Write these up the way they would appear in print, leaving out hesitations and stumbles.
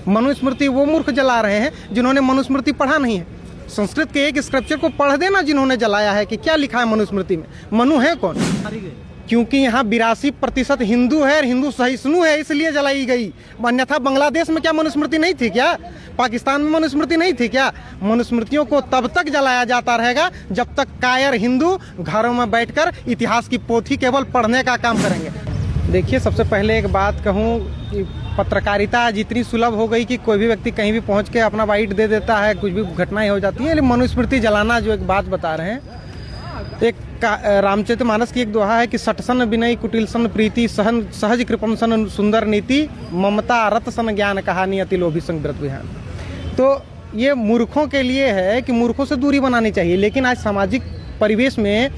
मनुस्मृति वो मूर्ख जला रहे हैं जिन्होंने मनुस्मृति पढ़ा नहीं है। संस्कृत के एक स्क्रिप्चर को पढ़ देना जिन्होंने जलाया है कि क्या लिखा है मनुस्मृति में। मनु है कौन? क्योंकि यहाँ 82% हिंदू है और हिंदू सहिष्णु है, इसलिए जलाई गई। अन्यथा बांग्लादेश में क्या मनुस्मृति नहीं थी क्या? पाकिस्तान में मनुस्मृति नहीं थी क्या? मनुस्मृतियों को तब तक जलाया जाता रहेगा जब तक कायर हिंदू घरों में बैठकर इतिहास की पोथी केवल पढ़ने का काम करेंगे। देखिए, सबसे पहले एक बात कहूँ कि पत्रकारिता आज इतनी सुलभ हो गई कि कोई भी व्यक्ति कहीं भी पहुँच के अपना बाइट दे देता है, कुछ भी घटनाएं हो जाती हैं। लेकिन मनुस्मृति जलाना जो एक बात बता रहे हैं, एक रामचरितमानस की एक दोहा है कि सटसन विनय कुटिल सन प्रीति सहन सहज कृपम सन सुंदर नीति ममता रत सन ज्ञान कहानी अति लोभी संग व्रत विहान। तो ये मूर्खों के लिए है कि मूर्खों से दूरी बनानी चाहिए। लेकिन आज सामाजिक परिवेश में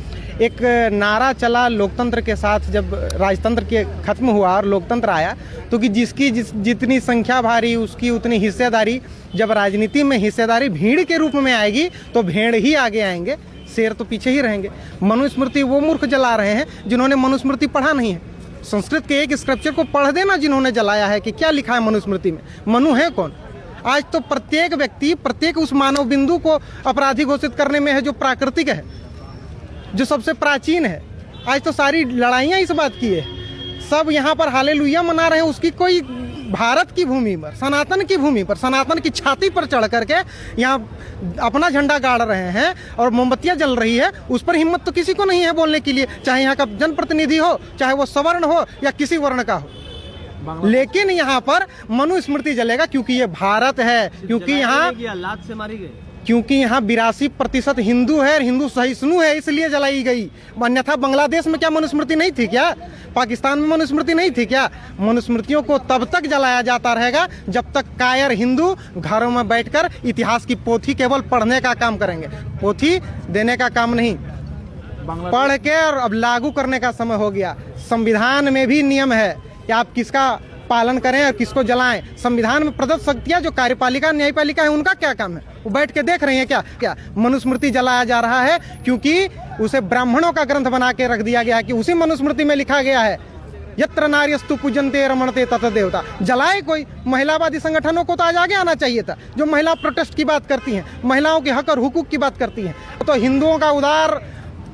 एक नारा चला लोकतंत्र के साथ, जब राजतंत्र के खत्म हुआ और लोकतंत्र आया, तो कि जिसकी जितनी संख्या भारी उसकी उतनी हिस्सेदारी। जब राजनीति में हिस्सेदारी भीड़ के रूप में आएगी तो भेड़ ही आगे आएंगे, शेर तो पीछे ही रहेंगे। मनुस्मृति वो मूर्ख जला रहे हैं जिन्होंने मनुस्मृति पढ़ा नहीं है। संस्कृत के एक स्क्रिप्चर को पढ़ देना जिन्होंने जलाया है कि क्या लिखा है मनुस्मृति में। मनु है कौन? आज तो प्रत्येक व्यक्ति, प्रत्येक उस मानव बिंदु को अपराधी घोषित करने में है जो प्राकृतिक है, जो सबसे प्राचीन है। आज तो सारी लड़ाइयाँ इस बात की है। सब यहाँ पर हालेलुया मना रहे हैं, उसकी कोई भारत की भूमि पर, सनातन की भूमि पर, सनातन की छाती पर चढ़ करके यहाँ अपना झंडा गाड़ रहे हैं और मोमबत्तियाँ जल रही है। उस पर हिम्मत तो किसी को नहीं है बोलने के लिए, चाहे यहाँ का जनप्रतिनिधि हो, चाहे वो सवर्ण हो या किसी वर्ण का हो। लेकिन यहाँ पर मनुस्मृति जलेगा क्योंकि ये भारत है, क्योंकि यहाँ लात से मारी गई, क्योंकि यहाँ 82% हिंदू है और हिंदू सहिष्णु है, इसलिए जलाई गई। अन्यथा बांग्लादेश में क्या मनुस्मृति नहीं थी क्या? पाकिस्तान में मनुस्मृति नहीं थी क्या? मनुस्मृतियों को तब तक जलाया जाता रहेगा जब तक कायर हिंदू घरों में बैठकर इतिहास की पोथी केवल पढ़ने का काम करेंगे, पोथी देने का काम नहीं। पढ़ के और अब लागू करने का समय हो गया। संविधान में भी नियम है कि आप किसका पालन करें और किसको जलाएं। संविधान में प्रदत्त शक्तियां जो कार्यपालिका न्यायपालिका है, उनका क्या काम है? वो बैठ के देख रही हैं क्या मनुस्मृति जलाया जा रहा है क्योंकि उसे ब्राह्मणों का ग्रंथ बना के रख दिया गया है कि उसी मनुस्मृति में लिखा गया है यत्र नार्यस्तु पूजन्ते रमणते तत देवता। जलाए कोई? महिलावादी संगठनों को तो आज आगे आना चाहिए था, जो महिला प्रोटेस्ट की बात करती हैं, महिलाओं के हक और हुकूक की बात करती हैं। तो हिंदुओं का उदार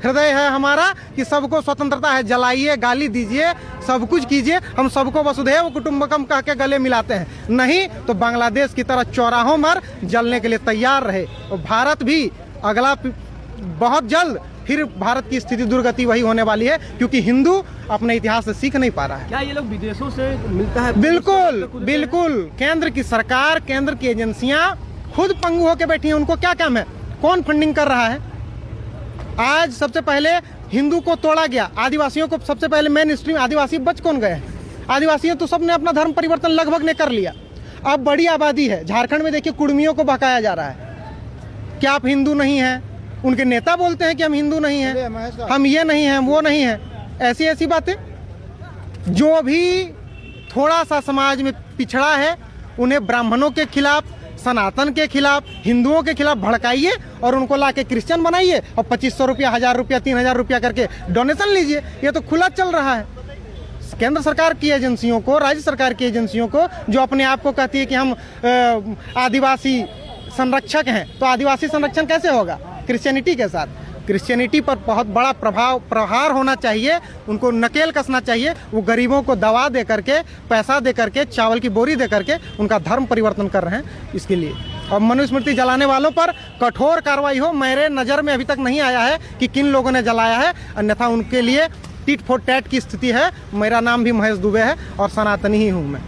हृदय है हमारा कि सबको स्वतंत्रता है, जलाइए, गाली दीजिए, सब कुछ कीजिए, हम सबको वसुधैव कुटुंबकम कह के गले मिलाते हैं। नहीं तो बांग्लादेश की तरह चौराहों पर जलने के लिए तैयार रहे। और भारत भी अगला बहुत जल्द फिर भारत की स्थिति दुर्गति वही होने वाली है क्योंकि हिंदू अपने इतिहास से सीख नहीं पा रहा है। क्या ये लोग विदेशों से मिलता है? बिल्कुल बिल्कुल। केंद्र की सरकार, केंद्र की एजेंसियां खुद पंगु होकर बैठी हैं। उनको क्या काम है? कौन फंडिंग कर रहा है? आज सबसे पहले हिंदू को तोड़ा गया, आदिवासियों को सबसे पहले मेन स्ट्रीम, आदिवासी बच कौन गए? आदिवासियों तो सबने अपना धर्म परिवर्तन लगभग ने कर लिया। अब बड़ी आबादी है। झारखंड में देखिए कुर्मियों को बहकाया जा रहा है कि आप हिंदू नहीं हैं। उनके नेता बोलते हैं कि हम हिंदू नहीं हैं, हम ये नहीं हैं, वो नहीं हैं। ऐसी ऐसी बातें। जो भी थोड़ा सा समाज में पिछड़ा है उन्हें ब्राह्मणों के खिलाफ, सनातन के खिलाफ, हिंदुओं के खिलाफ भड़काइए और उनको लाके क्रिश्चियन बनाइए और 2500 रुपया, 1000 रुपया, 3000 रुपया करके डोनेशन लीजिए। ये तो खुला चल रहा है। केंद्र सरकार की एजेंसियों को, राज्य सरकार की एजेंसियों को, जो अपने आप को कहती है कि हम आदिवासी संरक्षक हैं, तो आदिवासी संरक्षण कैसे होगा? क्रिश्चियनिटी के साथ। क्रिश्चियनिटी पर बहुत बड़ा प्रहार होना चाहिए, उनको नकेल कसना चाहिए। वो गरीबों को दवा दे करके, पैसा दे करके, चावल की बोरी दे करके उनका धर्म परिवर्तन कर रहे हैं। इसके लिए और मनुस्मृति जलाने वालों पर कठोर कार्रवाई हो। मेरे नज़र में अभी तक नहीं आया है कि किन लोगों ने जलाया है, अन्यथा उनके लिए टिट फॉर टैट की स्थिति है। मेरा नाम भी महेश दुबे है और सनातनी ही हूँ मैं।